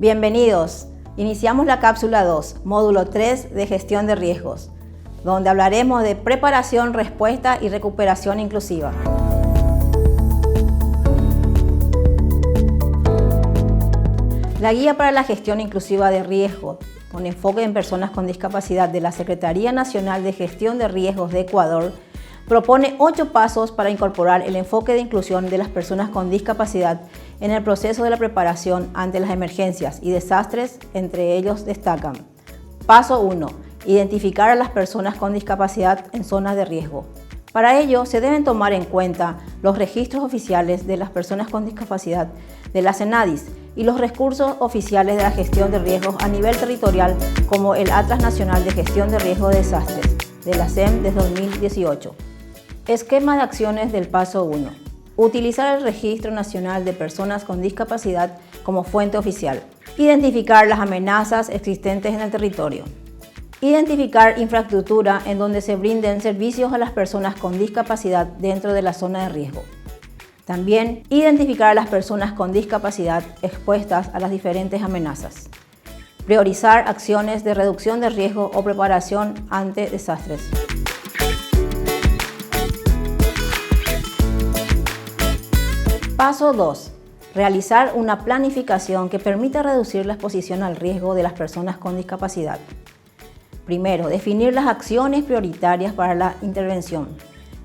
Bienvenidos. Iniciamos la cápsula 2, módulo 3 de gestión de riesgos, donde hablaremos de preparación, respuesta y recuperación inclusiva. La guía para la gestión inclusiva de riesgos, con enfoque en personas con discapacidad de la Secretaría Nacional de Gestión de Riesgos de Ecuador, propone 8 pasos para incorporar el enfoque de inclusión de las personas con discapacidad en el proceso de la preparación ante las emergencias y desastres. Entre ellos destacan: Paso 1. Identificar a las personas con discapacidad en zonas de riesgo. Para ello, se deben tomar en cuenta los registros oficiales de las personas con discapacidad de la CENADIS y los recursos oficiales de la gestión de riesgos a nivel territorial, como el Atlas Nacional de Gestión de Riesgos de Desastres de la SEM de 2018. Esquema de acciones del paso 1. Utilizar el Registro Nacional de Personas con Discapacidad como fuente oficial. Identificar las amenazas existentes en el territorio. Identificar infraestructura en donde se brinden servicios a las personas con discapacidad dentro de la zona de riesgo. También identificar a las personas con discapacidad expuestas a las diferentes amenazas. Priorizar acciones de reducción de riesgo o preparación ante desastres. Paso 2. Realizar una planificación que permita reducir la exposición al riesgo de las personas con discapacidad. Primero, definir las acciones prioritarias para la intervención.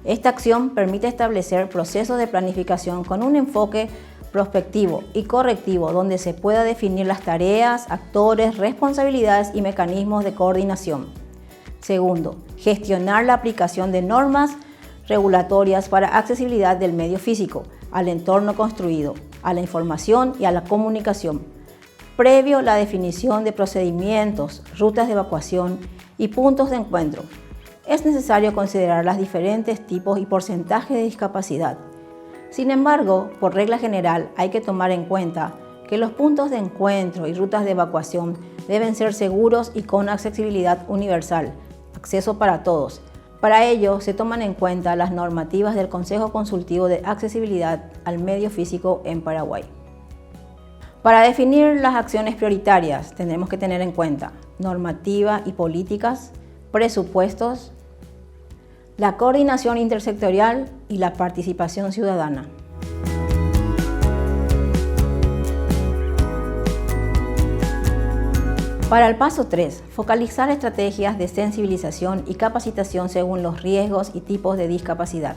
Esta acción permite establecer procesos de planificación con un enfoque prospectivo y correctivo, donde se pueda definir las tareas, actores, responsabilidades y mecanismos de coordinación. Segundo, gestionar la aplicación de normas regulatorias para accesibilidad del medio físico, al entorno construido, a la información y a la comunicación, previo la definición de procedimientos, rutas de evacuación y puntos de encuentro. Es necesario considerar los diferentes tipos y porcentajes de discapacidad. Sin embargo, por regla general, hay que tomar en cuenta que los puntos de encuentro y rutas de evacuación deben ser seguros y con accesibilidad universal, acceso para todos. Para ello, se toman en cuenta las normativas del Consejo Consultivo de Accesibilidad al Medio Físico en Paraguay. Para definir las acciones prioritarias, tenemos que tener en cuenta normativa y políticas, presupuestos, la coordinación intersectorial y la participación ciudadana. Para el paso 3, focalizar estrategias de sensibilización y capacitación según los riesgos y tipos de discapacidad.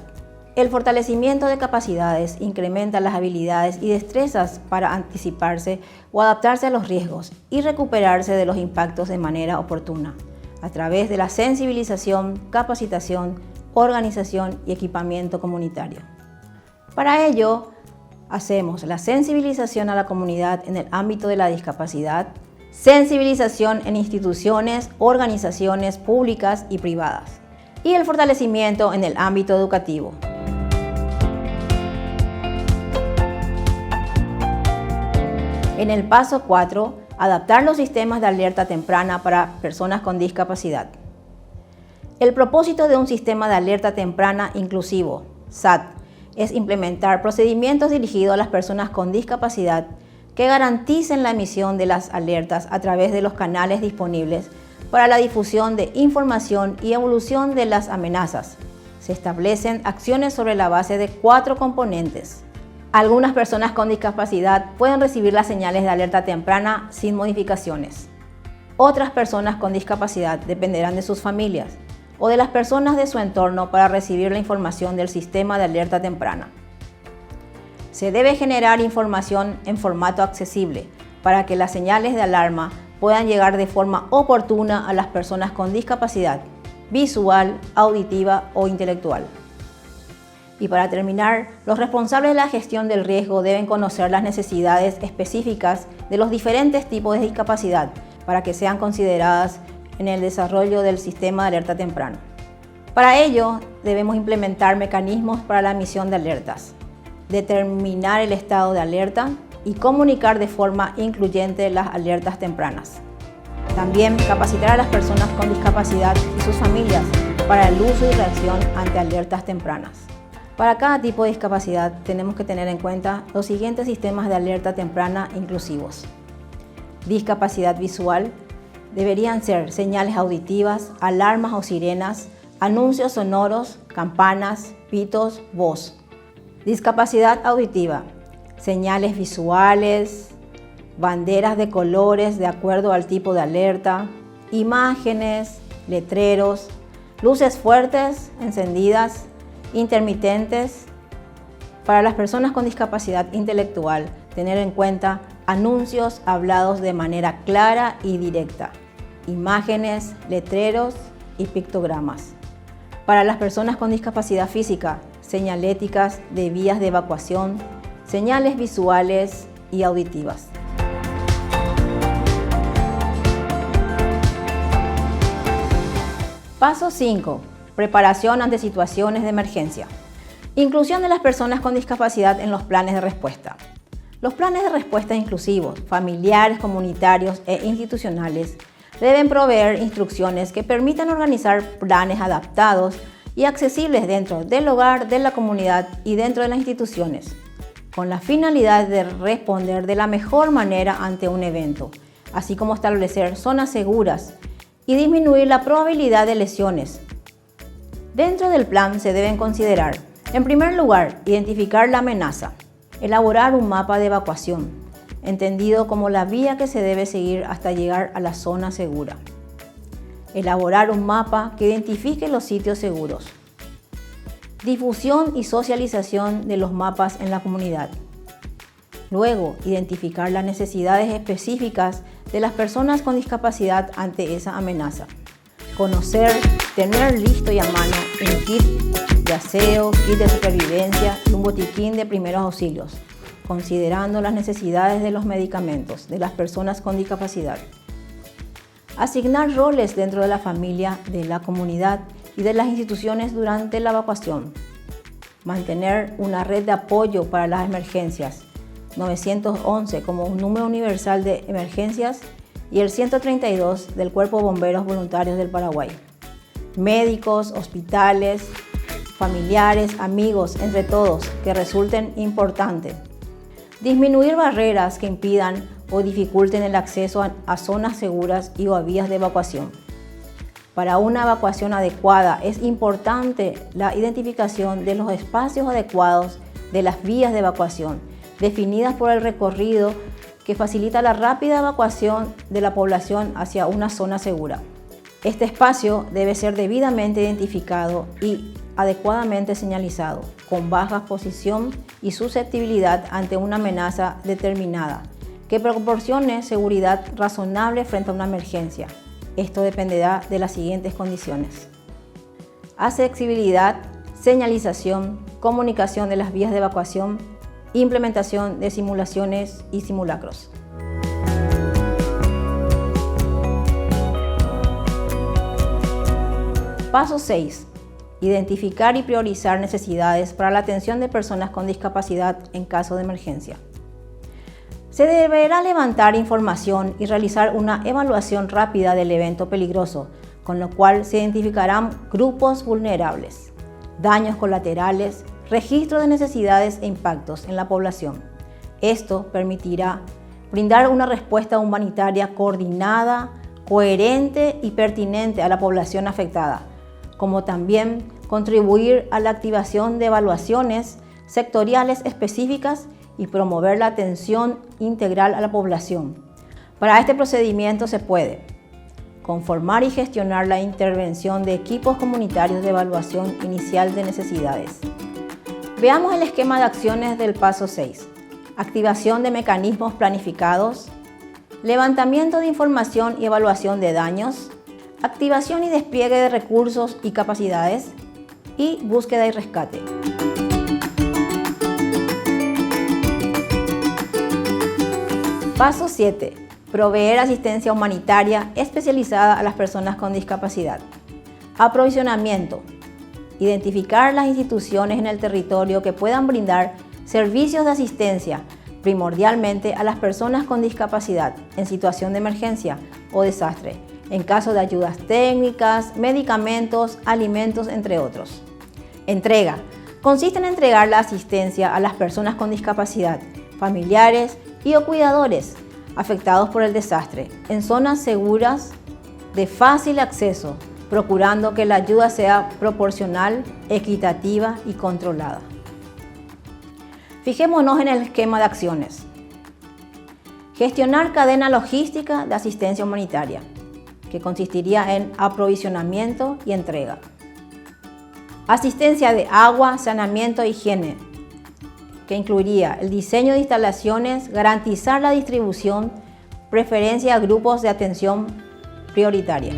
El fortalecimiento de capacidades incrementa las habilidades y destrezas para anticiparse o adaptarse a los riesgos y recuperarse de los impactos de manera oportuna, a través de la sensibilización, capacitación, organización y equipamiento comunitario. Para ello, hacemos la sensibilización a la comunidad en el ámbito de la discapacidad, sensibilización en instituciones, organizaciones públicas y privadas, y el fortalecimiento en el ámbito educativo. En el paso 4, adaptar los sistemas de alerta temprana para personas con discapacidad. El propósito de un sistema de alerta temprana inclusivo, SAT, es implementar procedimientos dirigidos a las personas con discapacidad que garanticen la emisión de las alertas a través de los canales disponibles para la difusión de información y evolución de las amenazas. Se establecen acciones sobre la base de 4 componentes. Algunas personas con discapacidad pueden recibir las señales de alerta temprana sin modificaciones. Otras personas con discapacidad dependerán de sus familias o de las personas de su entorno para recibir la información del sistema de alerta temprana. Se debe generar información en formato accesible para que las señales de alarma puedan llegar de forma oportuna a las personas con discapacidad visual, auditiva o intelectual. Y para terminar, los responsables de la gestión del riesgo deben conocer las necesidades específicas de los diferentes tipos de discapacidad para que sean consideradas en el desarrollo del sistema de alerta temprana. Para ello, debemos implementar mecanismos para la emisión de alertas, determinar el estado de alerta y comunicar de forma incluyente las alertas tempranas. También capacitar a las personas con discapacidad y sus familias para el uso y reacción ante alertas tempranas. Para cada tipo de discapacidad tenemos que tener en cuenta los siguientes sistemas de alerta temprana inclusivos. discapacidad visual, deberían ser señales auditivas, alarmas o sirenas, anuncios sonoros, campanas, pitos, voz. Discapacidad auditiva, señales visuales, banderas de colores de acuerdo al tipo de alerta, imágenes, letreros, luces fuertes, encendidas, intermitentes. Para las personas con discapacidad intelectual, tener en cuenta anuncios hablados de manera clara y directa, imágenes, letreros y pictogramas. Para las personas con discapacidad física, señaléticas de vías de evacuación, señales visuales y auditivas. Paso 5. Preparación ante situaciones de emergencia. Inclusión de las personas con discapacidad en los planes de respuesta. Los planes de respuesta inclusivos, familiares, comunitarios e institucionales deben proveer instrucciones que permitan organizar planes adaptados y accesibles dentro del hogar, de la comunidad y dentro de las instituciones, con la finalidad de responder de la mejor manera ante un evento, así como establecer zonas seguras y disminuir la probabilidad de lesiones. Dentro del plan se deben considerar, en primer lugar, identificar la amenaza, elaborar un mapa de evacuación, entendido como la vía que se debe seguir hasta llegar a la zona segura. Elaborar un mapa que identifique los sitios seguros. Difusión y socialización de los mapas en la comunidad. Luego, identificar las necesidades específicas de las personas con discapacidad ante esa amenaza. Conocer, tener listo y a mano un kit de aseo, kit de supervivencia y un botiquín de primeros auxilios, considerando las necesidades de los medicamentos de las personas con discapacidad. Asignar roles dentro de la familia, de la comunidad y de las instituciones durante la evacuación. Mantener una red de apoyo para las emergencias, 911 como un número universal de emergencias y el 132 del Cuerpo de Bomberos Voluntarios del Paraguay. Médicos, hospitales, familiares, amigos, entre todos, que resulten importantes. Disminuir barreras que impidan o dificulten el acceso a zonas seguras y o a vías de evacuación. Para una evacuación adecuada es importante la identificación de los espacios adecuados de las vías de evacuación, definidas por el recorrido que facilita la rápida evacuación de la población hacia una zona segura. Este espacio debe ser debidamente identificado y adecuadamente señalizado, con baja exposición y susceptibilidad ante una amenaza determinada, que proporcione seguridad razonable frente a una emergencia. Esto dependerá de las siguientes condiciones: accesibilidad, señalización, comunicación de las vías de evacuación, implementación de simulaciones y simulacros. Paso 6. Identificar y priorizar necesidades para la atención de personas con discapacidad en caso de emergencia. Se deberá levantar información y realizar una evaluación rápida del evento peligroso, con lo cual se identificarán grupos vulnerables, daños colaterales, registro de necesidades e impactos en la población. Esto permitirá brindar una respuesta humanitaria coordinada, coherente y pertinente a la población afectada, como también contribuir a la activación de evaluaciones sectoriales específicas y promover la atención integral a la población. Para este procedimiento se puede conformar y gestionar la intervención de equipos comunitarios de evaluación inicial de necesidades. Veamos el esquema de acciones del paso 6. Activación de mecanismos planificados, levantamiento de información y evaluación de daños, activación y despliegue de recursos y capacidades, y búsqueda y rescate. Paso 7. Proveer asistencia humanitaria especializada a las personas con discapacidad. Aprovisionamiento. Identificar las instituciones en el territorio que puedan brindar servicios de asistencia, primordialmente a las personas con discapacidad en situación de emergencia o desastre, en caso de ayudas técnicas, medicamentos, alimentos, entre otros. Entrega. Consiste en entregar la asistencia a las personas con discapacidad, familiares y o cuidadores, afectados por el desastre en zonas seguras de fácil acceso, procurando que la ayuda sea proporcional, equitativa y controlada. Fijémonos en el esquema de acciones. Gestionar cadena logística de asistencia humanitaria, que consistiría en aprovisionamiento y entrega. Asistencia de agua, saneamiento e higiene, que incluiría el diseño de instalaciones, garantizar la distribución, preferencia a grupos de atención prioritaria.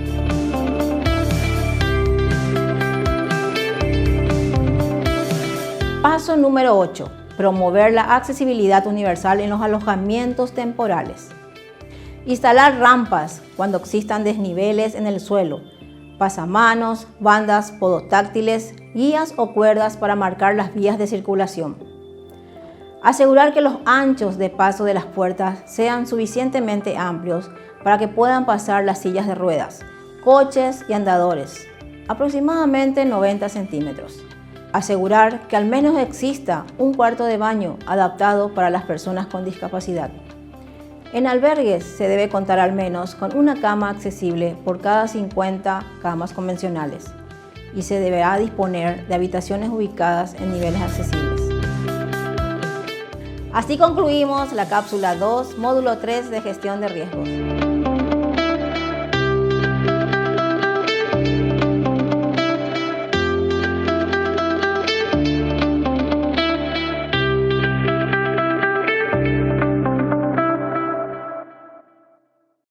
Paso número 8. Promover la accesibilidad universal en los alojamientos temporales. Instalar rampas cuando existan desniveles en el suelo, pasamanos, bandas podotáctiles, guías o cuerdas para marcar las vías de circulación. Asegurar que los anchos de paso de las puertas sean suficientemente amplios para que puedan pasar las sillas de ruedas, coches y andadores, aproximadamente 90 centímetros. Asegurar que al menos exista un cuarto de baño adaptado para las personas con discapacidad. En albergues se debe contar al menos con una cama accesible por cada 50 camas convencionales y se deberá disponer de habitaciones ubicadas en niveles accesibles. Así concluimos la cápsula 2, módulo 3 de gestión de riesgos.